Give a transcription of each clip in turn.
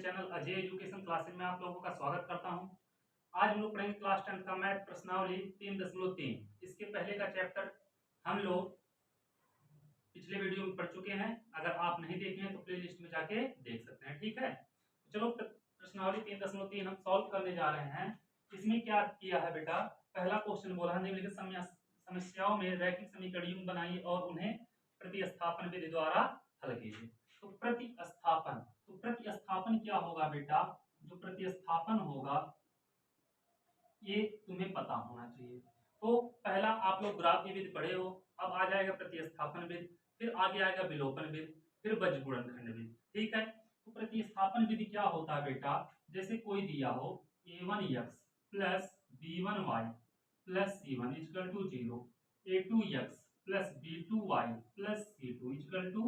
Channel Ajay education classes में आप लोगों का स्वागत करता हूं। आज हम लोग पढ़ेंगे क्लास 10 का मैथ प्रश्नावली 3.3। इसके पहले का चैप्टर हम लोग पिछले वीडियो में पढ़ चुके हैं। अगर आप नहीं देखे हैं तो प्ले लिस्ट में जाके देख सकते हैं, ठीक है। तो चलो प्रश्नावली 3.3 हम सॉल्व करने जा रहे हैं। इसमें क्या किया है बेटा, पहला क्वेश्चन बोला है निम्नलिखित समस्याओं में रैखिक समीकरण बनाइए और उन्हें प्रतिस्थापन विधि द्वारा हल कीजिए। तो प्रतिस्थापन क्या होगा बेटा, जो प्रतिस्थापन होगा ये तुम्हें पता होना चाहिए। तो पहला आप लोग ग्राफ की विधि पढ़े हो, अब आ जाएगा प्रतिस्थापन विधि, फिर आगे आएगा विलोपन विधि, फिर बजगुणनखंड विधि, ठीक है। तो प्रतिस्थापन विधि क्या होता है बेटा, जैसे कोई दिया हो a1x प्लस b1y प्लस c1 equal to 0, a2x plus b2y plus c2 equal to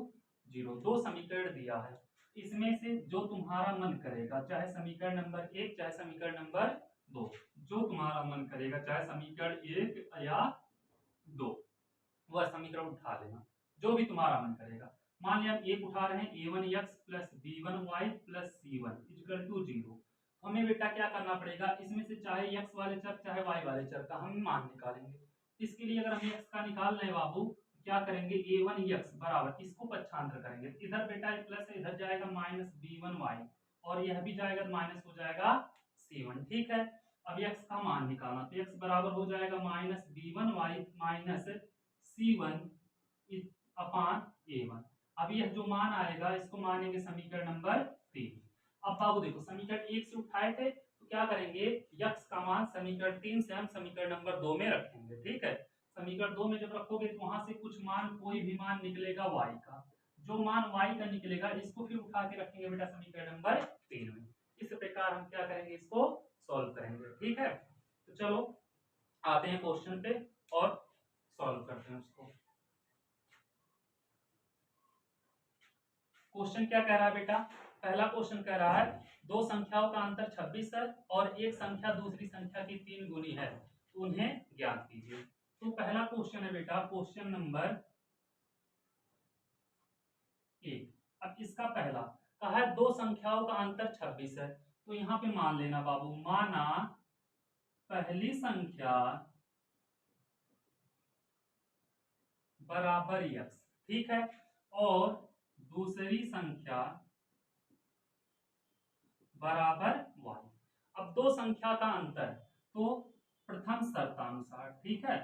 0, दो समीकरण दिया है। इसमें से जो तुम्हारा मन करेगा, चाहे समीकरण नंबर 1 चाहे समीकरण नंबर 2, जो तुम्हारा मन करेगा चाहे समीकरण 1 या 2, वह समीकरण उठा लेना, जो भी तुम्हारा मन करेगा। मान लिया हम एक उठा रहे हैं a1x प्लस b1y प्लस c1 इक्वल टू 0। हमें बेटा क्या करना पड़ेगा, इसमें से चाहे x वाले चर चाहे y वाले चर का हम मान निकालेंगे। इसके लिए अगर हमें x का निकालना है बाबू, क्या करेंगे a1x बराबर, इसको पक्षांतर करेंगे, इधर बेटा प्लस है, इधर जाएगा माइनस b1y और यह भी जाएगा माइनस हो जाएगा c1, ठीक है। अब x का मान निकालना, तो x बराबर हो जाएगा माइनस b1y माइनस c1 अपान a1। अब यह जो मान आएगा इसको मानेंगे समीकरण नंबर 3। अब बाबू देखो समीकरण 1 से उठाए थे तो क्या करेंगे, x का मान समीकरण 3 से हम समीकरण नंबर 2 में रखेंगे, ठीक है। समीकरण 2 में जब रखोगे तो वहां से कुछ मान, कोई भी मान निकलेगा y का, जो मान y का निकलेगा इसको फिर उठा के रखेंगे बेटा समीकरण नंबर 3 में। इस प्रकार हम क्या करेंगे, इसको सॉल्व करेंगे, ठीक है। तो चलो आते हैं क्वेश्चन पे और सॉल्व करते हैं उसको। क्वेश्चन क्या कह रहा है बेटा, पहला क्वेश्चन कह रहा है दो संख्याओं का अंतर 26 है और एक संख्या दूसरी संख्या की 3 गुनी है, तो उन्हें ज्ञात कीजिए। तो पहला क्वेश्चन है बेटा क्वेश्चन नंबर 1। अब इसका पहला कहा है दो संख्याओं का अंतर 26 है, तो यहां पे मान लेना बाबू, माना पहली संख्या बराबर x, ठीक है, और दूसरी संख्या बराबर y। अब दो संख्या का अंतर, तो प्रथम शर्तानुसार, ठीक है,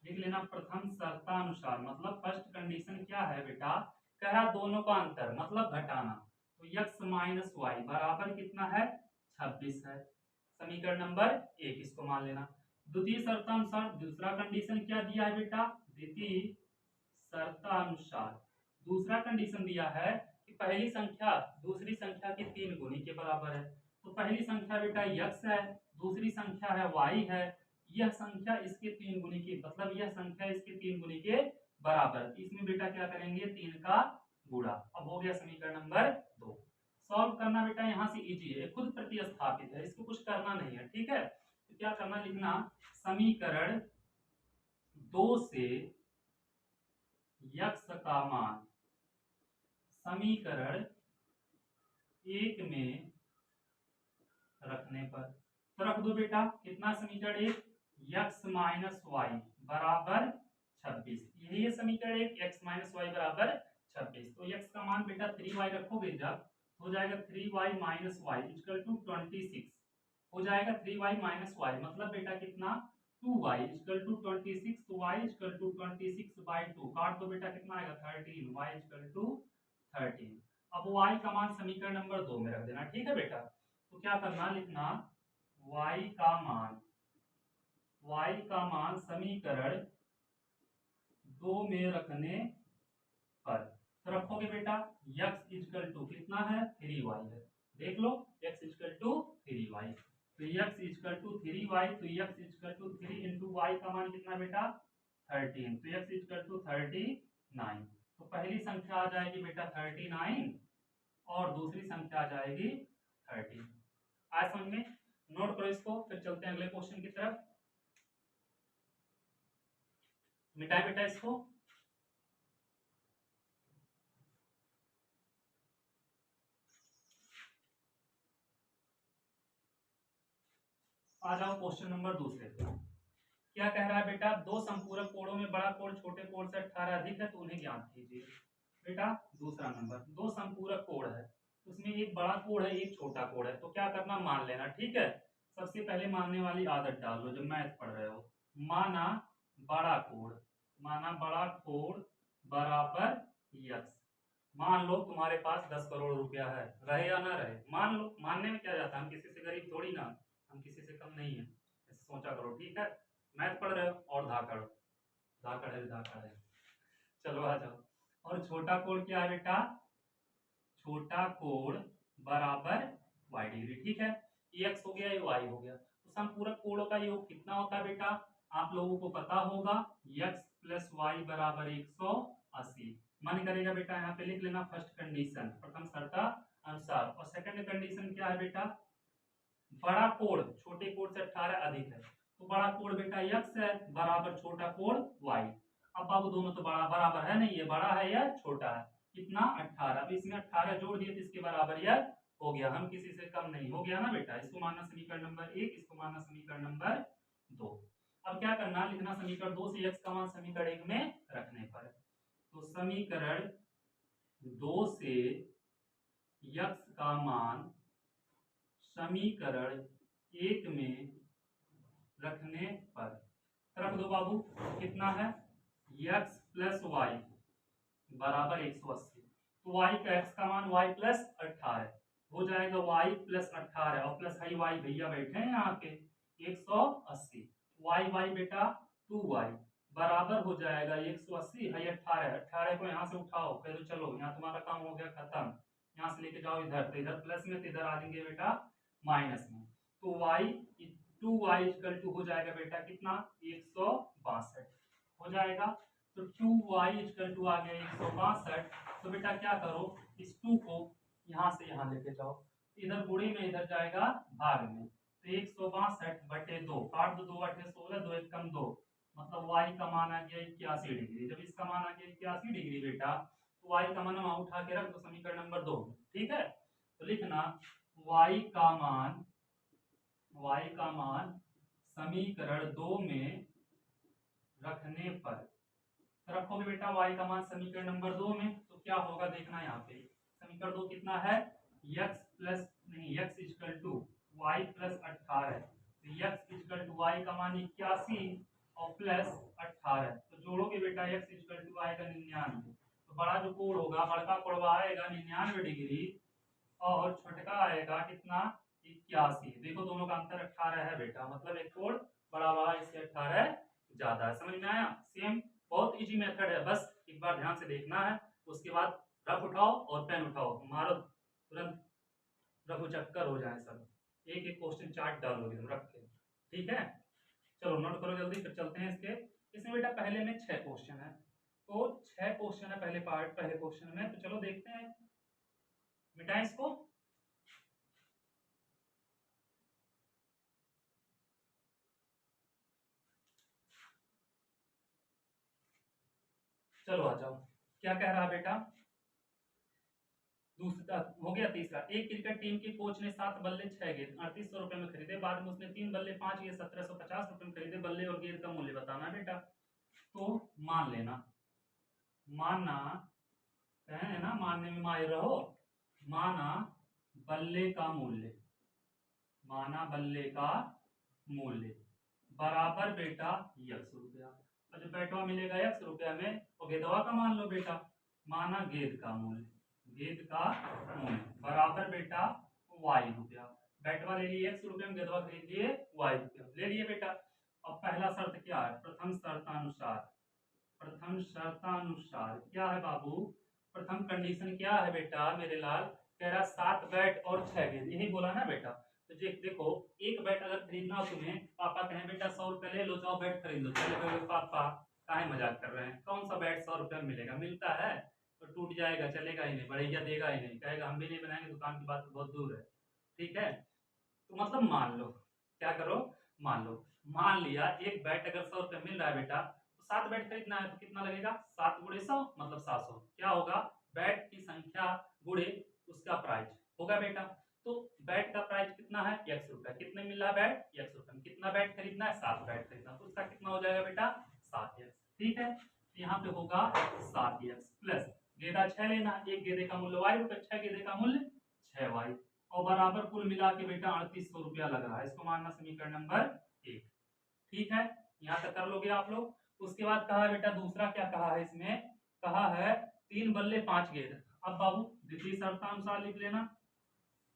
लिख लेना प्रथम शर्तानुसार, मतलब फर्स्ट कंडीशन क्या है बेटा, कह रहा दोनों का अंतर मतलब घटाना, तो x माइनस वाई बराबर कितना है 26 है, समीकरण नंबर 1 इसको मान लेना। द्वितीय शर्तानुसार दूसरा कंडीशन क्या दिया है बेटा, द्वितीय शर्तानुसार दूसरा कंडीशन दिया है कि पहली संख्या दूसरी संख्या की 3 गुनी के बराबर है। तो पहली संख्या बेटा x है, दूसरी संख्या है y है, यह संख्या इसके 3 गुनी की, मतलब यह संख्या इसके 3 गुनी के बराबर, इसमें बेटा क्या करेंगे 3 का गुणा। अब हो गया समीकरण नंबर 2। सॉल्व करना बेटा यहाँ से इजी है, खुद प्रतिस्थापित है, इसको कुछ करना नहीं है, ठीक है। तो क्या करना, लिखना समीकरण 2 से x का मान समीकरण 1 में रखने पर, तो रख दो बेटा कितना, समीकरण 1 x माइनस वाई बराबर 26, यही है समीकरण 1 x माइनस वाई बराबर 26। तो x का मान बेटा 3y रखोगे जब, हो जाएगा 3y minus Y equal to 26, हो जाएगा 3y माइनस वाई, मतलब बेटा कितना 2y इक्वल टू 26, तो y इक्वल टू 26/2 काट दो बेटा, कितना आएगा 13, y इक्वल टू 13। अब y का मान समीकरण नंबर 2 में रख देना, ठीक है बेटा। तो क्या करना, लिखना y का मान समीकरण 2 में रखने पर, तो रखोगे बेटा x इक्वल टू कितना है 3y है, देख लो x इक्वल टू 3y, तो x इक्वल टू 3y, तो x equal to 3 into y का मान कितना बेटा 13, तो x इक्वल टू 39। तो पहली संख्या आ जाएगी बेटा 39 और दूसरी संख्या आ जाएगी 30। आज समझ में, नोट करो इसको, फिर चलते हैं अगले क्वेश्चन की तरफ। मिटाए बेटा इसको। आ जाओ क्वेश्चन नंबर दूसरे पे। क्या कह रहा है बेटा, दो संपूरक कोणों में बड़ा कोण छोटे कोण से 18 अधिक है तो उन्हें ज्ञात कीजिए। बेटा दूसरा नंबर, दो संपूरक कोण है, उसमें एक बड़ा कोण है एक छोटा कोण है, तो क्या करना, मान लेना। ठीक है, सबसे पहले मानने वाली आदत डाल लो जब मैथ पढ़ रहे हो। माना बड़ा कोण, माना बड़ा कोण बराबर यक्स। मान लो तुम्हारे पास 10 करोड़ रुपया है, रहे या ना रहे, मान लो, मानने में क्या जाता है, हम किसी से गरीब थोड़ी ना, हम किसी से कम नहीं है, ऐसे सोचा करो। ठीक है, मैथ पढ़ रहे हो और धाकड़, धाकड़ है, धाकड़ है। चलो आ जाओ। और छोटा कोण क्या है बेटा, छोटा कोण बराबर y डिग्री। ठीक है, ये x हो गया, ये y हो गया। तो संपूरक कोणों का योग कितना होता है बेटा, आप लोगों को पता होगा, x प्लस वाई बराबर 180। मन करेगा बेटा यहाँ पे लिख लेना फर्स्ट कंडीशन, प्रथम शर्त अनुसार। और सेकंड कंडीशन क्या है बेटा, बड़ा कोण छोटे कोण से 18 अधिक है, तो बड़ा कोण बेटा x है बराबर छोटा कोण y। अब बाबू दोनों तो बड़ा बराबर है नहीं, ये बड़ा है या छोटा है, कितना 18। अब इसमें 18 जोड़ दिए तो इसके बराबर यह हो गया, हम किसी से कम नहीं, हो गया ना बेटा। इसको मानना समीकरण नंबर 1, इसको मानना समीकरण नंबर 2। अब क्या करना, लिखना समीकरण 2 से x का मान समीकरण 1 में रखने पर। तो समीकरण 2 से x का मान समीकरण 1 में रखने पर रख दो बाबू, कितना है, x प्लस वाई बराबर 180। तो y का x का मान y प्लस 18 हो जाएगा, y प्लस 18 और प्लस हाई y भैया बैठे हैं यहाँ पे 180। y बेटा 2y बराबर हो जाएगा 180 है 18, 18 को यहाँ से उठाओ, कह दो चलो यहाँ तुम्हारा काम हो गया खत्म, यहाँ से लेके जाओ इधर, तो इधर प्लस में तो इधर आ जाएंगे बेटा माइनस में। तो y 2y इक्वल टू हो जाएगा बेटा कितना 162 हो जाएगा। तो 2y इक्वल टू आ गया 162। तो बेटा क्या करो, इस 2 को यहाँ से यहाँ लेके जाओ, इधर गुणे में इधर जाएगा भाग में, तो 162 बटे 2 काट दो, 2 8 16, 2 1 कम 2, मतलब y का मान आ गया 81 डिग्री। जब इसका मान आ गया 81 डिग्री बेटा, तो y का मान हम उठा के रख दो समीकरण नंबर 2। ठीक है, तो लिखना y का मान, y का मान समीकरण 2 में रखने पर, तो रखोगे बेटा y का मान समीकरण नंबर 2 में, तो क्या होगा देखना यहाँ पे, समीकरण 2 कितना है, x प्लस नहीं x equal to y plus 18, तो x इक्वल टू वाई का मान 81 और प्लस 18, तो जोड़ोगे बेटा x इक्वल टू आएगा 99। तो बड़ा जो कोण होगा, बड़का कोणवा आएगा 99 डिग्री और छोटका आएगा कितना 81। देखो दोनों का अंतर 18 है बेटा, मतलब एक कोण बड़ा हुआ इससे 18 ज्यादा है। समझ में आया, सेम बहुत इजी मेथड है, बस एक बार ध्यान से देखना है, उसके बाद रफ उठाओ और पेन उठाओ, मारो तुरंत रफू चक्कर हो जाए सब, एक एक क्वेश्चन चार्ट डालो एकदम रख के। ठीक है, चलो नोट करो जल्दी, फिर चलते हैं इसके। इसमें बेटा पहले में 6 क्वेश्चन है, तो 6 क्वेश्चन है पहले पार्ट, पहले क्वेश्चन में, तो चलो देखते हैं, मिटाएं इसको। चलो आ जाओ, क्या कह रहा है बेटा, दूसरा हो गया। तीसरा, एक क्रिकेट टीम के कोच ने 7 बल्ले 6 गेंद 3800 रुपए में खरीदे, बाद में उसने 3 बल्ले 5 गेंद 1750 रुपए में खरीदे, बल्ले और गेंद का मूल्य बताना है बेटा। तो मान लेना, माना कहे ना, मानने में माहिर रहो, माना बल्ले का मूल्य, माना बल्ले का मूल्य बराबर बेटा x रुपया, और जो बैठवा मिलेगा x रुपया में, और गेंदवा का मान लो बेटा, माना गेंद का मूल्य, गेंद का मूल्य बराबर बेटा y रुपया, बैटवा ले लिए x रुपये में, गेंदवा खरीद लिए y रुपया ले लिए बेटा। अब पहला शर्त क्या है, प्रथम शर्तानुसार, प्रथम शर्तानुसार क्या है बाबू, प्रथम कंडीशन क्या है बेटा मेरे लाल, कह रहा 7 बैट और 6 गेंद, यही बोला ना बेटा। तो देखो, एक बैट अगर खरीदना हो तुम्हें, पापा कहें बेटा 100 रुपये ले लो, जाओ बैट खरीद लो, चले गए पापा काहे मजाक कर रहे हैं, कौन सा बैट 100 रुपये में मिलेगा, मिलता है तो टूट जाएगा, चलेगा ही नहीं, बढ़िया देगा ही नहीं, कहेगा हम भी नहीं बनाएंगे, दुकान की बात बहुत दूर है। ठीक है, तो मतलब मान लो, क्या करो, मान लो, मान लिया एक बैट अगर 100 रुपये मिल रहा है बेटा, तो 7 बैट खरीदना है, तो कितना लगेगा, 7 गुणे 100 मतलब 700, क्या होगा, बैट की संख्या गुणे उसका प्राइस होगा बेटा। तो बैट का प्राइस कितना है, ₹100। कितने मिल रहा है बैट, ₹100 में। कितना बैट खरीदना है, 7 बैट खरीदना, तो उसका कितना हो जाएगा बेटा, 7x। ठीक है, यहाँ पे होगा 7x प्लस गेंदा 6 लेना, एक गेंदे का मूल्य ₹y, 6 गेंदे का मूल्य 6y, और बराबर कुल मिला के बेटा ₹3800 लग रहा है। इसको मानना समीकरण नंबर 1। ठीक है, यहाँ तक कर लोगे आप लोग। उसके बाद कहा है बेटा दूसरा क्या कहा है, इसमें कहा है 3 बल्ले 5 गेंद। अब बाबू द्वितीय शर्तानुसार लिख लेना।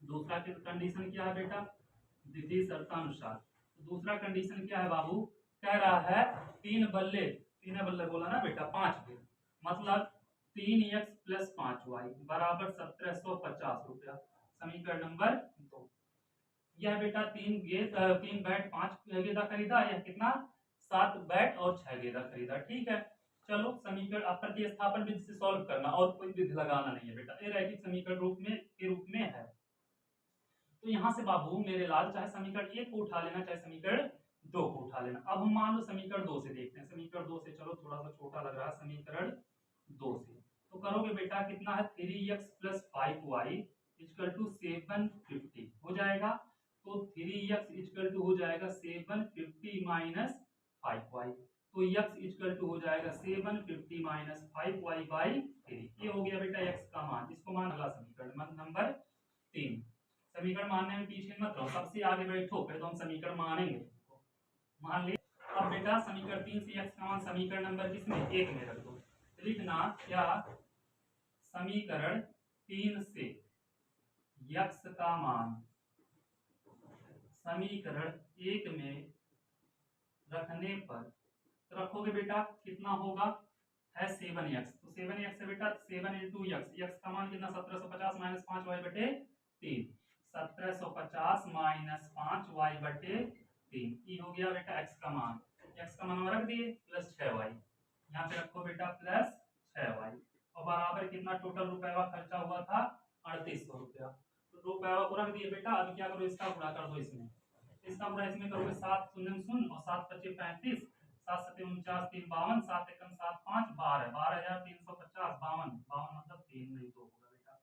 दूसरा कंडीशन क्या है बेटा, द्वितीय शर्तानुसार। दूसरा कंडीशन क्या है बाबू, कह रहा है 3 बल्ले, 3 बल्ले बोला ना बेटा 5 गेंद, मतलब 3x प्लस 5y बराबर ₹1750। समीकरण नंबर 2। यह बेटा 3 बैट 5 गेंदा खरीदा, यह कितना 7 बैट और 6 गेंदा खरीदा। ठीक है, चलो समीकरण प्रतिस्थापन विधि से सॉल्व करना, और कोई विधि लगाना नहीं है बेटा, ये रैखिक समीकरण रूप में है। तो यहाँ से बाबू मेरे लाल चाहे समीकरण 1 को उठा लेना, चाहे समीकरण 2 को उठा लेना। अब हम मान लो समीकरण 2 से देखते हैं। समीकरण 2 से चलो, थोड़ा सा छोटा लग रहा है, समीकरण 2 से तो करोगे बेटा कितना है 3x plus 5y equal to 750 हो जाएगा। तो 3x इक्वल टू हो जाएगा 750 माइनस 5y, तो x इक्वल टू हो जाएगा 750 माइनस 5y बाई 3। ये हो गया बेटा x का मान। इसको मान अगला समीकरण नंबर 3। समीकरण मानने में पीछे मत रहो, सबसे आगे बैठो, पहले तो हम समीकरण मानेंगे। मान ली अब बेटा समीकरण 3 से x का मान समीकरण नंबर किसमें 1 में रख दो। लिखना क्या, समीकरण 3 से x का मान समीकरण 1 में रखने पर, तो रखोगे बेटा कितना होगा, है 7x, तो 7x से बेटा 7 इंटू x का मान कितना 1750 माइनस 5y बटे 3, 1750 माइनस 5y बटे 3, ये हो गया बेटा x का मान। x का मान रख दिए प्लस 6y, यहाँ पे रखो बेटा प्लस 6y, और बराबर कितना टोटल रुपया खर्चा हुआ था 3800 तो रुपया को रख दिए बेटा। अब क्या करो, इसका गुणा कर दो इसमें, इसका गुणा इसमें करोगे 7 शून्य शून्य और 7 पचे 35, 7 सते 49, 3 52, 7 एकम 7 5 12, 12350, 52 52 मतलब 3 नहीं तो होगा बेटा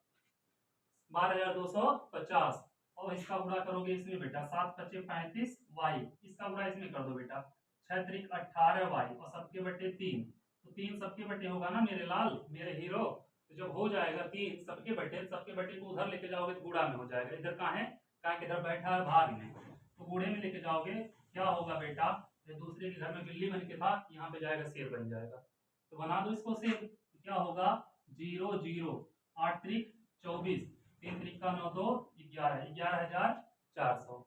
12250, और इसका गुणा करोगे इसमें बेटा 7 पचे 35 y, इसका गुणा इसमें कर दो बेटा 6 त्रिक 18 y, और सबके बटे 3, तो 3 सबके बटे होगा ना मेरे लाल मेरे हीरो। तो जब हो जाएगा 3 सबके बटे को उधर लेके जाओगे तो गुणा में हो जाएगा। इधर कहाँ है, कहाँ किधर बैठा है, भाग में, तो गुणे में लेके जाओगे क्या होगा बेटा, दूसरे के घर में बिल्ली बन के था, यहाँ पे जाएगा शेर बन जाएगा। तो बना दो इसको शेर, क्या होगा 0 0 8 त्रिक 24, 3 त्रिक का 9 2 11, 11400।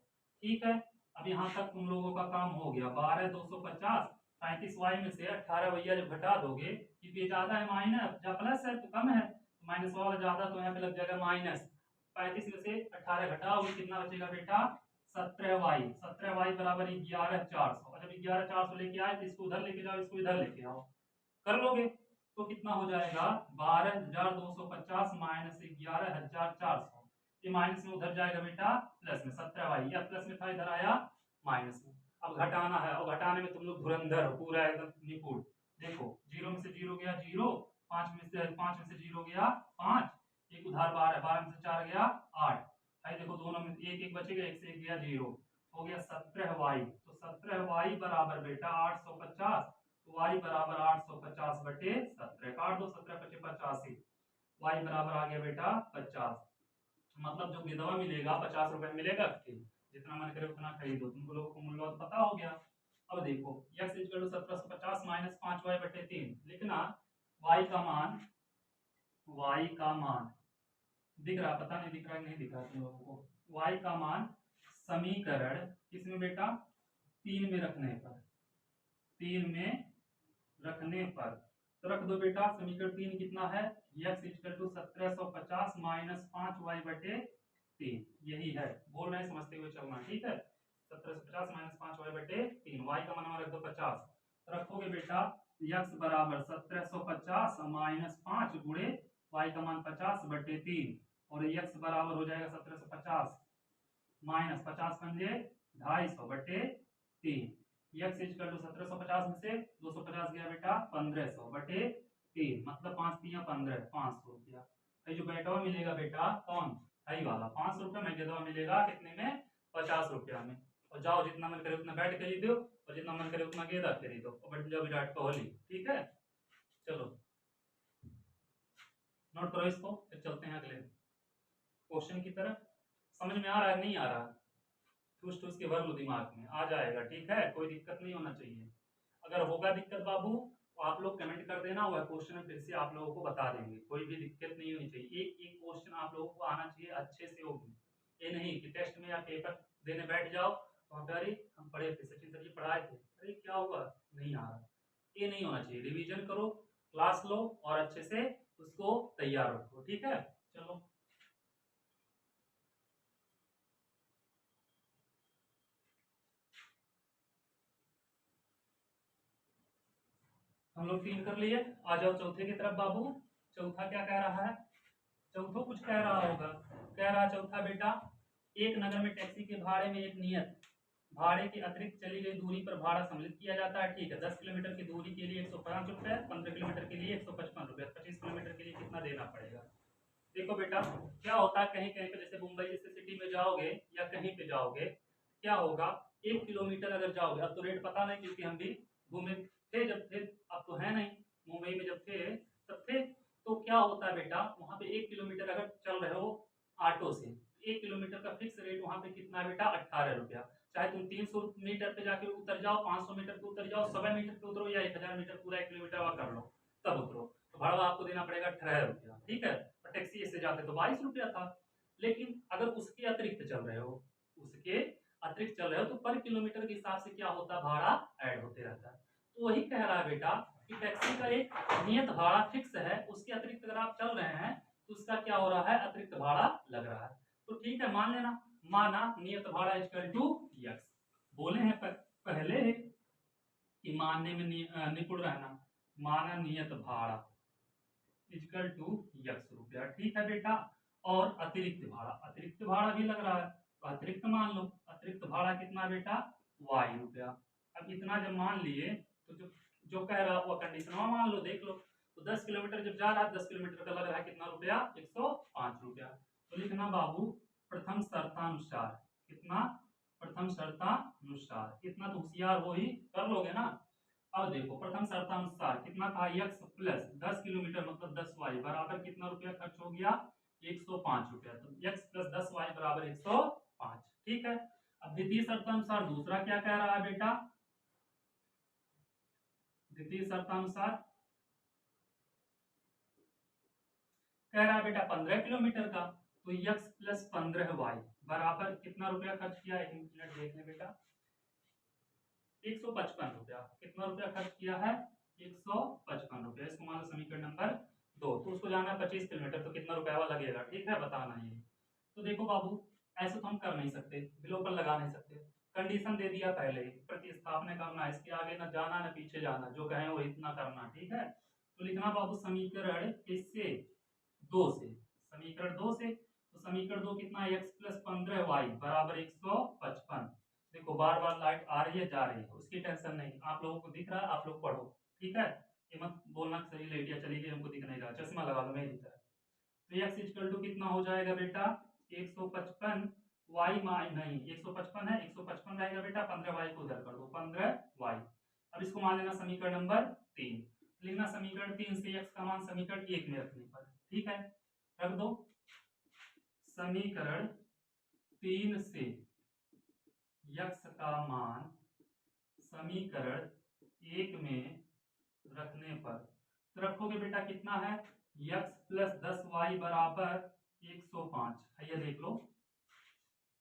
ठीक है, अब यहाँ तक तुम लोगों का काम हो गया। 12250 35y में से 18 भैया जब घटा दोगे, क्योंकि ये ज्यादा है माइनस, जब प्लस है तो कम है, माइनस वाला ज्यादा, तो यहाँ पे लग जाएगा माइनस 35 में से 18 घटाओगे कितना बचेगा बेटा 17y, 17y बराबर 11400। जब 11400 लेके आए तो इसको उधर लेके जाओ, इसको इधर लेके आओ, कर लोगे तो कितना हो जाएगा 12250 माइनस 11400, ये माइनस में उधर जाएगा बेटा प्लस में 17y, या प्लस में था इधर आया माइनस में। अब घटाना है, और घटाने में तुम लोग धुरंधर हो पूरा एकदम निपुण। देखो 0 में से 0 गया 0, 5 में से 0 गया 5, एक उधार 12, 12 में से 4 गया 8, भाई देखो दोनों में एक एक बचेगा, एक से एक गया 0, हो गया 17y। तो 17y बराबर बेटा 850, तो y बराबर 850 बटे 17, काट दो 17 पचे 85, y बराबर आ गया बेटा 50। मतलब जो विधवा मिलेगा 50 रुपए मिलेगा, जितना मन करे उतना खरीदो, तुम लोगों को मूल्य तो पता हो गया। अब देखो x equal to 1750 minus 5y बटे 3, लिखना y का मान दिख रहा, पता नहीं दिख रहा नहीं दिख रहा तुम लोगों को, y का मान समीकरण किसमें बेटा 3 में रखने पर, 3 में रखने पर, तो रख दो बेटा समीकरण 3 कितना है, x equal to 1750 minus 5y बटे 3, यही है, बोल रहे समझते हुए चलना। ठीक है, 1750 माइनस 5y बटे 3, y का मान रख दो 50, तो रखोगे बेटा x बराबर 1750 माइनस 5 गुणे y का मान 50 बटे 3, और x बराबर हो जाएगा 1750 माइनस 50 पंजे 250 बटे 3, x इक्वल टू 1750 में से 250 गया बेटा 1500 बटे 3, मतलब 5 3 15 500 रुपया। जो बेटा मिलेगा बेटा कौन हाई वाला 500 रुपये में गेंदवा मिलेगा कितने में, 50 रुपया में। और जाओ जितना मन करे उतना बैट खरीदो और जितना मन करे उतना गेंदा खरीदो और बन जाओ विराट कोहली। ठीक है, चलो नोट करो इसको, फिर चलते हैं अगले क्वेश्चन की तरफ। समझ में आ रहा है नहीं आ रहा, ठूस ठूस के भर लो दिमाग में, आ जाएगा। ठीक है, कोई दिक्कत नहीं होना चाहिए। अगर होगा दिक्कत बाबू तो आप लोग कमेंट कर देना, वह क्वेश्चन फिर से आप लोगों को बता देंगे। कोई भी दिक्कत नहीं होनी चाहिए, एक एक क्वेश्चन आप लोगों को आना चाहिए अच्छे से होगी। ये नहीं कि टेस्ट में या पेपर देने बैठ जाओ तो अरे हम पढ़े थे, सचिन सर जी पढ़ाए थे, अरे क्या हुआ, नहीं आ रहा। ये नहीं होना चाहिए। रिवीजन करो, क्लास लो और अच्छे से उसको तैयार रखो। ठीक है, चलो हम लोग 3 कर लिए। आ जाओ चौथे की तरफ बाबू। चौथा क्या कह रहा है, चौथो कुछ कह रहा होगा। कह रहा चौथा बेटा, एक नगर में टैक्सी के भाड़े में एक नियत भाड़े के अतिरिक्त चली गई दूरी पर भाड़ा सम्मिलित किया जाता है। ठीक है, 10 किलोमीटर की दूरी के लिए 105 रुपये, 15 किलोमीटर के लिए 155 रुपये, 25 किलोमीटर के लिए कितना देना पड़ेगा। देखो बेटा क्या होता है, कहीं कहीं पे जैसे मुंबई जैसे सिटी में जाओगे या कहीं पे जाओगे, क्या होगा, 1 किलोमीटर अगर जाओगे, अब तो रेट पता नहीं क्योंकि हम भी घूमे थे जब थे, अब तो है नहीं, मुंबई में जब थे तब थे। तो क्या होता है बेटा, वहां पे 1 किलोमीटर अगर चल रहे हो ऑटो से, 1 किलोमीटर का फिक्स रेट वहां पे कितना है बेटा, 18 रुपया। चाहे तुम 300 मीटर पे जाके उतर जाओ, 500 मीटर पे उतर जाओ, 100 मीटर पे उतरो या 1000 मीटर पूरा 1 किलोमीटर कर लो तब उतरो, तो भाड़ा आपको देना पड़ेगा 18 रुपया। ठीक है, और टैक्सी से जाते तो 22 रुपया था। लेकिन अगर उसके अतिरिक्त चल रहे हो, उसके अतिरिक्त चल रहे हो तो पर किलोमीटर के हिसाब से क्या होता है, भाड़ा ऐड होते रहता है। तो वही कह रहा है बेटा कि टैक्सी का एक नियत भाड़ा फिक्स है, उसके अतिरिक्त अगर आप चल रहे हैं तो उसका क्या हो रहा है, अतिरिक्त भाड़ा लग रहा है। तो ठीक है, मान लेना, माना नियत भाड़ा इक्वल टू यक्स। बोले हैं पहले कि मानने में निपुण रहना। माना नियत भाड़ा इक्वल टू यक्स रुपया। ठीक है बेटा, और अतिरिक्त भाड़ा भी लग रहा है तो अतिरिक्त मान लो, अतिरिक्त भाड़ा कितना बेटा, वाई रुपया। अब इतना जब मान लिए तो जो जो कह रहा वो कंडीशन मान लो, देख लो। तो 10 किलोमीटर जब जा रहा है, 10 किलोमीटर का लग रहा है कितना रुपया, 105 रुपया। तो लिखना बाबू प्रथम शर्तानुसार कितना, प्रथम शर्तानुसार इतना तो होशियार हो ही कर लोगे ना। अब देखो प्रथम शर्तानुसार कितना था, x प्लस 10 किलोमीटर मतलब 10 वाई बराबर कितना रुपया खर्च हो गया, 105 रुपया। तो x प्लस 10 वाई बराबर 105। ठीक है, अब द्वितीय शर्तानुसार दूसरा क्या कह रहा है बेटा, द्वितीय शर्तानुसार कह रहा है बेटा 15 किलोमीटर का, तो x प्लस 15 वाई बराबर कितना रुपया खर्च किया, एक मिनट देख ले बेटा, 155 रुपया। कितना रुपया खर्च किया है, 155 रुपया। इसको मान लो समीकरण नंबर 2। तो उसको जाना है 25 किलोमीटर, तो कितना रुपया लगेगा। ठीक है, बताना ये। तो देखो बाबू ऐसे तो हम कर नहीं सकते, बिलोपन लगा नहीं सकते, कंडीशन दे दिया पहले ही, प्रतिस्थापन करना, इसके आगे ना जाना ना पीछे जाना, जो कहें वो इतना करना। ठीक है, तो लिखना बाबू समीकरण किससे, 2 से, समीकरण 2 से। तो समीकरण 2 कितना है, x प्लस 15 वाई बराबर 155। देखो बार बार लाइट आ रही है जा रही है, उसकी टेंशन नहीं, आप लोगों को दिख रहा है, आप लोग पढ़ो। ठीक है, ये मत बोलना सही लाइट या चली गई हमको दिख नहीं रहा, चश्मा लगा लो मेरी तरह। तो x इक्वल टू कितना हो जाएगा बेटा, 155 वाई माइ नहीं 155 है, 155 रहेगा बेटा, 15 वाई को उधर कर दो, 15 वाई। अब इसको मान लेना समीकरण नंबर 3। लिखना समीकरण 3 से x का मान समीकरण 1 में रखने पर। ठीक है, रख दो, समीकरण 3 से x का मान समीकरण 1 में रखने पर, तो रखोगे बेटा कितना है, x प्लस 10 वाई बराबर 105। ये देख लो,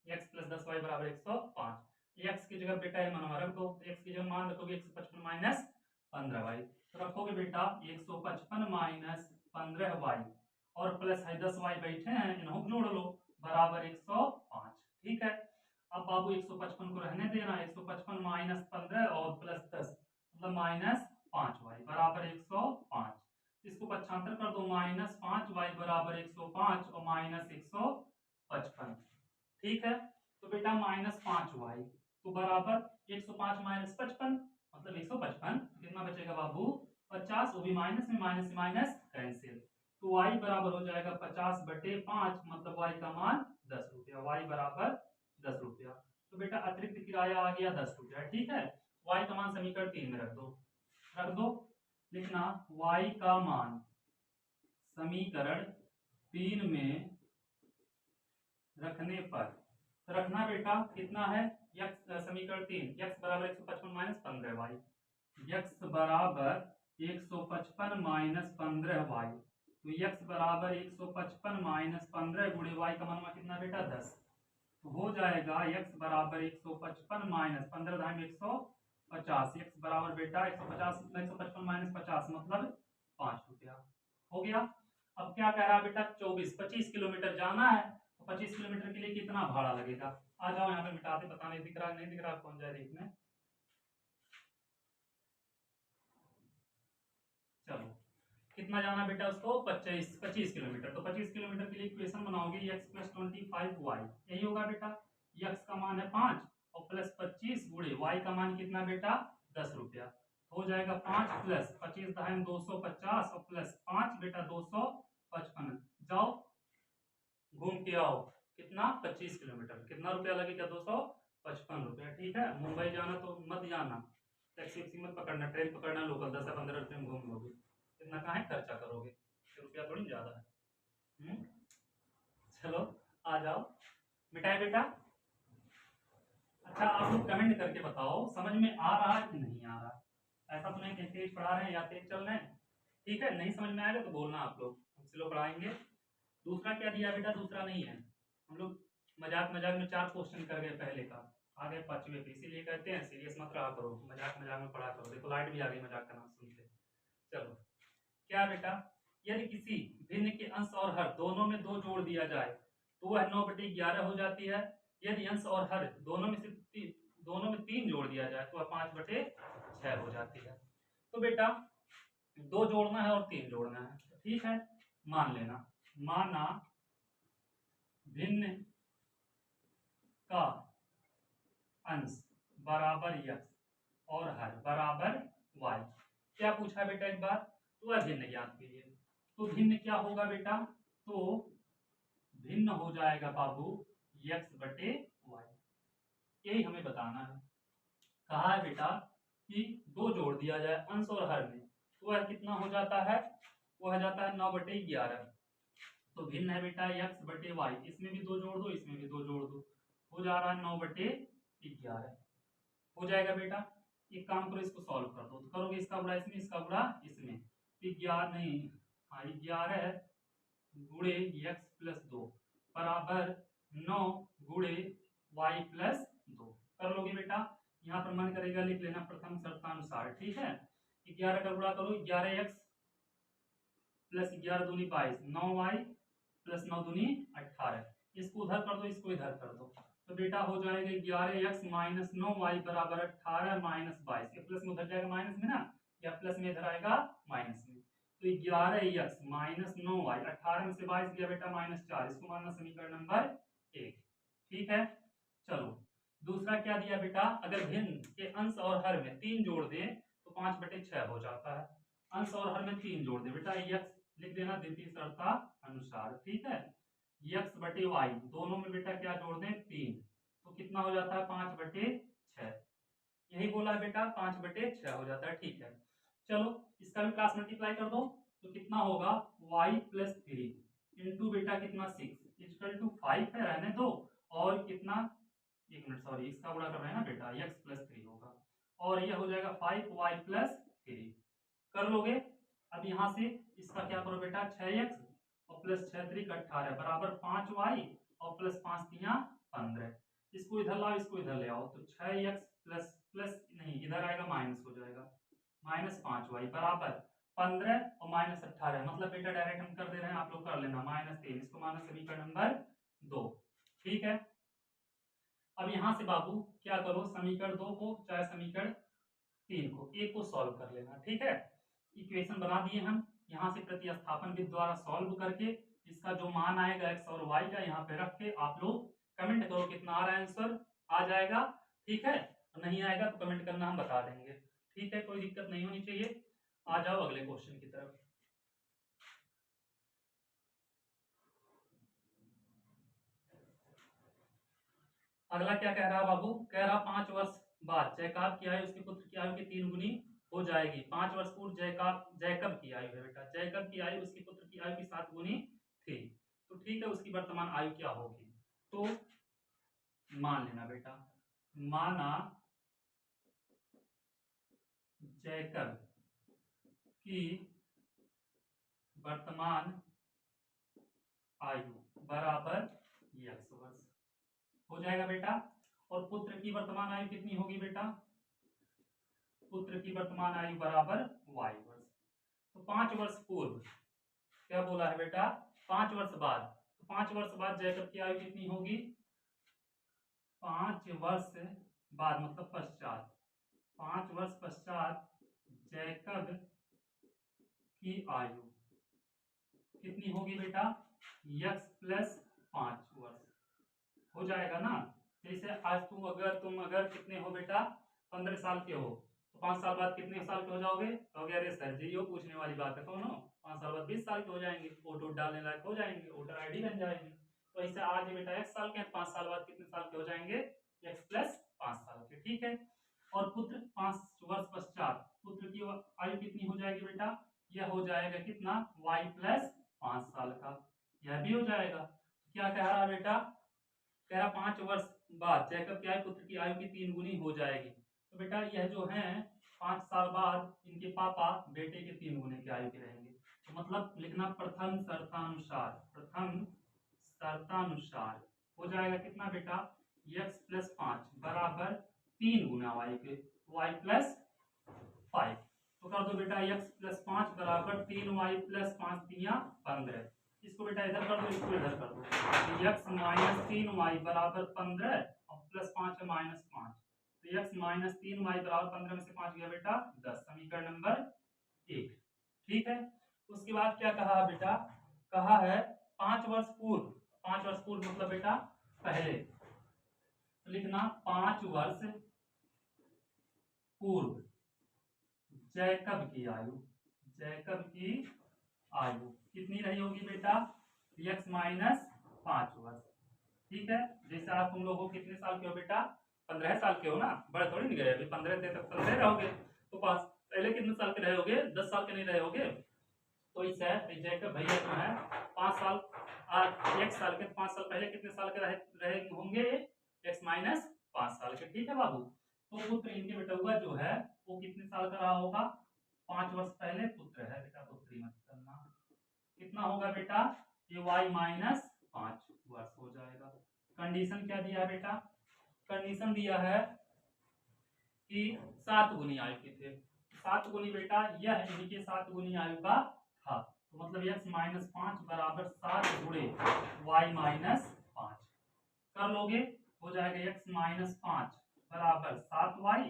x प्लस 10 वाई बराबर 105। x की जगह बेटा ये मनवा रख दो, तो x की जगह मान रखोगे 155 माइनस 15 वाई, तो रखोगे बेटा 155 माइनस 15 वाई और प्लस है 10 वाई बैठे हैं, इन्हों को जोड़ लो बराबर 105। ठीक है, अब बाबू 155 को रहने देना, 155 माइनस 15 और प्लस 10 मतलब माइनस 5 वाई बराबर 105। इसको पक्षांतर कर दो, माइनस 5 वाई बराबर 105 और माइनस 155। ठीक है, तो बेटा माइनस 5 वाई तो बराबर 105 माइनस 55 मतलब 155, कितना बचेगा बाबू, 50, वो भी माइनस में, माइनस से माइनस कैंसिल, तो y बराबर हो जाएगा 50/5, मतलब y का मान 10 रुपया, y बराबर 10 रुपया। तो बेटा अतिरिक्त किराया आ गया 10 रुपया, ठीक है। y का मान समीकरण 3 में रख दो, लिखना y का मान समीकरण 3 में रखने पर, रखना बेटा कितना है, समीकरण 3 x बराबर 155 माइनस 15y, x बराबर 155 माइनस 15y, तो x बराबर 155 माइनस 15 गुणे y का मान कितना बेटा 10, तो हो जाएगा x बराबर 155 माइनस 15 धाम 150, x बराबर बेटा 155 माइनस 50 मतलब 5 रुपया हो गया। अब क्या कह रहा है बेटा, 25 किलोमीटर जाना है, तो 25 किलोमीटर के लिए कितना भाड़ा लगेगा। आ जाओ यहाँ पे मिटाते, पता नहीं दिख रहा नहीं दिख रहा, कौन जाए देखने। चलो कितना जाना बेटा उसको, 25 किलोमीटर, तो 25 किलोमीटर के लिए इक्वेशन बनाओगे x + 25y, यही होगा बेटा। x का मान है 5 और प्लस 25 गुणे y का मान कितना बेटा 10 रुपया, हो जाएगा 5 प्लस 25 दाएं 250 और प्लस 5 बेटा 255। जाओ घूम के आओ, कितना 25 किलोमीटर, कितना रुपया लगेगा 255 रुपया, ठीक है। मुंबई जाना तो मत जाना, टैक्सी मत पकड़ना, ट्रेन पकड़ना लोकल, 10 से 15 रुपये में घूम लोगे, इतना कहाँ खर्चा करोगे, रुपया थोड़ी ज्यादा है। चलो आ जाओ, मिटाए बेटा। अच्छा आप लोग कमेंट करके बताओ समझ में आ रहा है कि नहीं आ रहा, ऐसा तो नहीं कि तेज पढ़ा रहे हैं या तेज चल रहे हैं, ठीक है। नहीं समझ में आएगा तो बोलना, आप लोग हमसे लोग पढ़ाएंगे। दूसरा क्या दिया बेटा, दूसरा नहीं है, हम लोग मजाक मजाक में 4 क्वेश्चन कर गए पहले का, आ गए 5वें पे, इसीलिए कहते हैं सीरियस मत रहा करो, मजाक मजाक में पढ़ा करो। देखो लाइट भी आ गई मजाक का नाम सुन के। चलो क्या बेटा, यदि किसी भिन्न के अंश और हर दोनों में 2 जोड़ दिया जाए तो वह 9/11 हो जाती है। यदि अंश और हर दोनों में 3 जोड़ दिया जाए तो वह 5/6 हो जाती है। तो बेटा 2 जोड़ना है और 3 जोड़ना है, ठीक है। मान लेना, माना भिन्न का अंश बराबर x और हर बराबर y। क्या पूछा बेटा एक बार, तो वह भिन्न ज्ञात कीजिए। तो भिन्न क्या होगा बेटा, तो भिन्न हो जाएगा बाबू x/y, यही हमें बताना है। कहा है बेटा कि 2 जोड़ दिया जाए अंश और हर में तो वह कितना हो जाता है, वो हो जाता है 9/11। तो भिन्न है बेटा x/y, इसमें भी 2 जोड़ दो, इसमें भी 2 जोड़ दो, हो जा रहा है 9/11 हो जाएगा बेटा। एक काम करो, इसको सॉल्व कर दो, तो करोगे इसका गुणा इसमें, इसका गुणा इसमें, 11 नहीं, हाँ 11 गुणे x + 2 बराबर 9 गुणे y + 2, कर लोगे बेटा। यहाँ पर मन करेगा लिख लेना प्रथम शर्तानुसार, ठीक है। 11 का गुणा करो, 11x + 11 दूनी 22, 9y + 9 दूनी 18, इसको उधर कर दो, इसको इधर कर दो, तो बेटा हो जाएगा 11x - 9y बराबर 18 - 22, ये प्लस में उधर जाएगा माइनस में ना, या प्लस में इधर आएगा माइनस में, तो 11x - 9y, 18 में से 22 गया बेटा -4, इसको मानना समीकरण नंबर 1, ठीक है। चलो दूसरा क्या दिया बेटा, अगर भिन्न के अंश और हर में 3 जोड़ दें तो 5/6 हो जाता है। अंश और हर में 3 जोड़ दे बेटा, x लिख देना द्वितीय शर्ता अनुसार, ठीक है। x/y दोनों में बेटा क्या जोड़ दें 3, तो कितना हो जाता है 5/6, यही बोला है बेटा 5/6 हो जाता है, ठीक है। चलो इसका भी क्रॉस मल्टीप्लाई कर दो, तो कितना होगा y + 3 इंटू बेटा कितना 6 = 5 है, रहने दो, और कितना, एक मिनट सॉरी, इसका गुणा कर रहे हैं ना बेटा, x + 3 होगा, और ये हो जाएगा 5y + 3, कर लोगे। अब यहाँ से इसका क्या करो बेटा, 6x और प्लस 6 × 3 = 18 बराबर 5y और प्लस 5 × 3 = 15, इसको इधर लाओ, इसको इधर ले आओ, तो 6x प्लस प्लस नहीं इधर आएगा माइनस हो जाएगा, -5y बराबर 15 और -18, मतलब बेटा डायरेक्ट हम कर दे रहे हैं, आप लोग कर लेना -3, इसको माना समीकरण नंबर 2, ठीक है। अब यहाँ से बाबू क्या करो, समीकरण 2 को चाहे समीकरण 3 को, एक को सॉल्व कर लेना, ठीक है। इक्वेशन बना दिए हम, यहाँ से प्रतिस्थापन के द्वारा सॉल्व करके इसका जो मान आएगा x और y का यहाँ पे रख के आप लोग कमेंट करो कितना आ रहा है आंसर, आ जाएगा, ठीक है। नहीं आएगा तो कमेंट करना, हम बता देंगे, ठीक है, कोई दिक्कत नहीं होनी चाहिए। आ जाओ अगले क्वेश्चन की तरफ। अगला क्या कह रहा है बाबू, कह रहा 5 वर्ष बाद जैकब की आयु उसके पुत्र की आयु की 3 गुनी हो जाएगी। 5 वर्ष पूर्व जैकब की आयु है बेटा, जैकब की आयु उसके पुत्र की आयु की 7 गुनी थी। तो ठीक है, उसकी वर्तमान आयु क्या होगी? तो मान लेना बेटा, माना जैकब की वर्तमान आयु बराबर x वर्ष हो जाएगा बेटा। और पुत्र की वर्तमान आयु कितनी होगी बेटा? पुत्र की वर्तमान आयु बराबर y वर्ष। तो 5 वर्ष पूर्व क्या बोला है बेटा? 5 वर्ष बाद। तो 5 वर्ष बाद जैकब की आयु कितनी होगी? 5 वर्ष बाद मतलब पश्चात, 5 वर्ष पश्चात जैकब की आयु कितनी होगी बेटा? x प्लस 5 वर्ष हो जाएगा ना। जैसे आज तुम अगर कितने हो बेटा? 15 साल के हो, तो 5 साल बाद कितने साल के हो जाओगे? तो अरे सर जी, यो पूछने वाली बात है, कौन हो? 5 साल बाद 20 साल के हो जाएंगे, वोट डालने लायक हो जाएंगे, वोटर आईडी बन जाएंगे। तो ऐसे आज बेटा 1 साल के, 5 साल बाद कितने साल के हो जाएंगे? x प्लस 5 साल के, ठीक है। और पुत्र 5 वर्ष पश्चात पुत्र की आयु कितनी हो जाएगी बेटा? यह हो जाएगा कितना? y प्लस 5 साल का, यह भी हो जाएगा। क्या कह रहा बेटा? कह रहा 5 वर्ष बाद जैकब की आयु पुत्र की आयु की 3 गुनी हो जाएगी। तो बेटा यह जो है 5 साल बाद इनके पापा बेटे के 3 गुने की आयु के रहेंगे। तो मतलब लिखना प्रथम शर्तानुसार, प्रथम शर्तानुसार हो जाएगा कितना बेटा? x प्लस 5 बराबर 3 गुना y के, y प्लस 5। तो कर दो बेटा x प्लस 5 बराबर 3y प्लस 5 तिया 15। इसको बेटा इधर कर दो, इसको इधर कर दो। तो x माइनस 3y बराबर 15 और प्लस 5 है माइनस 5। तो x माइनस 3y बराबर 15 में से 5 गया बेटा 10, समीकरण नंबर 1, ठीक है। उसके बाद क्या कहा बेटा? कहा है 5 वर्ष पूर्व, 5 वर्ष पूर्व मतलब बेटा पहले, तो लिखना 5 वर्ष पूर्व जैकब की आयु, जैकब की आयु कितनी रही होगी बेटा? x माइनस 5 वर्ष, ठीक है। जैसे आज तुम लोग हो कितने साल के हो बेटा? 15 साल के हो ना, बड़े थोड़ी नहीं गए अभी, 15 थे तक 15 रहोगे। तो पास पहले कितने साल के रहे होगे? 10 साल के नहीं रहे होगे। तो इस जैकब भैया जो है 5 साल, 1 साल के, 5 साल पहले कितने साल के रहे होंगे? x माइनस 5 साल के, ठीक है बाबू। तो पुत्र इनके बेटा हुआ जो है वो कितने साल का रहा होगा? 5 वर्ष पहले पुत्र है बेटा, पुत्री मत करना। कितना होगा बेटा? ये y माइनस 5 वर्ष हो जाएगा। कंडीशन क्या दिया है बेटा? कंडीशन दिया है कि 7 गुनी आयु के थे। 7 गुनी बेटा यह इनके 7 गुनी आयु का था। तो मतलब x माइनस 5 बराबर 7 गुणे y माइनस 5 कर लोगे, हो जाएगा x माइनस 5 बराबर 7y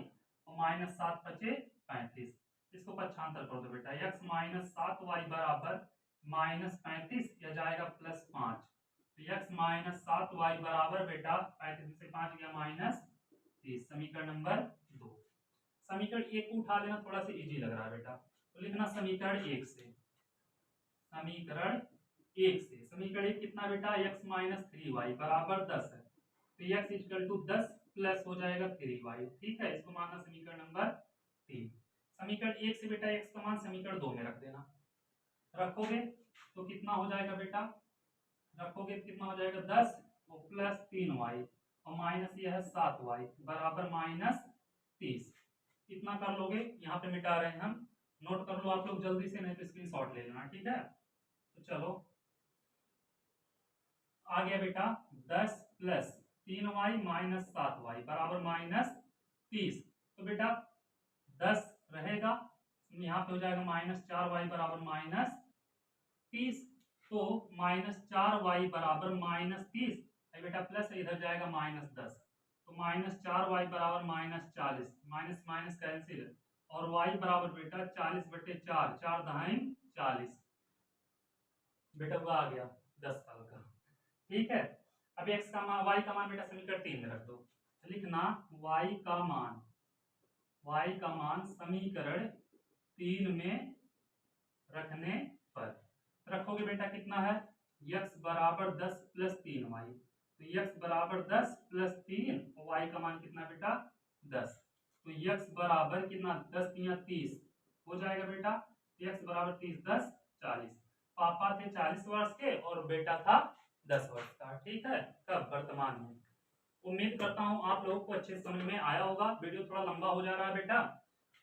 और माइनस 7 बचे 35। इसको पक्षांतर कर दो बेटा, x माइनस 7y बराबर माइनस 35, यह जाएगा प्लस 5। तो x माइनस 7y बराबर बेटा 35 से 5 गया माइनस 30, समीकरण नंबर 2। समीकरण 1 को उठा लेना, थोड़ा सा इजी लग रहा है बेटा। तो लिखना समीकरण 1 से, समीकरण 1 से, समीकरण 1 कितना बेटा? x माइनस 3y बराबर 10 है। तो x इक्वल टू 10 प्लस हो जाएगा 3y, ठीक है। इसको मानना समीकरण नंबर 3। समीकरण 1 से बेटा x का मान समीकरण 2 में रख देना। रखोगे तो कितना हो जाएगा बेटा? रखोगे तो कितना हो जाएगा? 10 और प्लस 3y और माइनस यह है 7y बराबर माइनस 30। इतना कर लोगे, यहाँ पे मिटा रहे हैं हम, नोट कर लो आप लोग जल्दी से, नहीं तो स्क्रीनशॉट ले लेना, ठीक है। तो चलो आ गया बेटा 10 प्लस 3y माइनस 7y बराबर माइनस 30। तो बेटा 10 रहेगा, यहाँ पे हो जाएगा माइनस 4y बराबर माइनस 30। तो माइनस 4y बराबर माइनस 30, बेटा प्लस इधर जाएगा माइनस 10। तो माइनस 4y बराबर माइनस 40, माइनस माइनस कैंसिल, और y बराबर बेटा 40/4, 4 दहाई 40, बेटा वो आ गया 10 साल का, ठीक है। अब x का मान, y का मान बेटा समीकरण 3 में रख दो। लिखना y का मान समीकरण 3 में रखने पर रखोगे बेटा कितना है? x बराबर 10 प्लस 3y, तो x बराबर 10 प्लस 3 और y का मान कितना बेटा 10। तो x बराबर कितना 10 3 30 हो जाएगा बेटा। x बराबर 30 10 40। पापा थे 40 वर्ष के और बेटा था 10 वर्ष का। ठीक है, कब वर्तमान में। उम्मीद करता हूँ आप लोगों को अच्छे से समझ में आया होगा। वीडियो थोड़ा लंबा हो जा रहा है बेटा,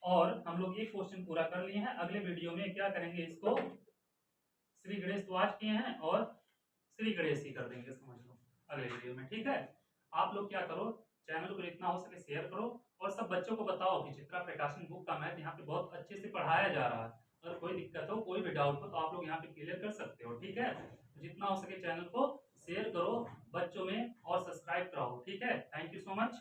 और हम लोग ये क्वेश्चन पूरा कर लिए हैं। अगले वीडियो में क्या करेंगे, इसको श्री गणेश तो आज किए हैं और श्री गणेश ही कर देंगे, समझ लो अगले वीडियो में। ठीक है, आप लोग क्या करो, चैनल को जितना हो सके शेयर करो और सब बच्चों को बताओ कि चित्रा प्रकाशन बुक का मैथ यहाँ पे बहुत अच्छे से पढ़ाया जा रहा है। अगर कोई दिक्कत हो, कोई भी डाउट हो, तो आप लोग यहाँ पे क्लियर कर सकते हो। ठीक है, जितना हो सके चैनल को शेयर करो बच्चों में और सब्सक्राइब कराओ। ठीक है, थैंक यू सो मच।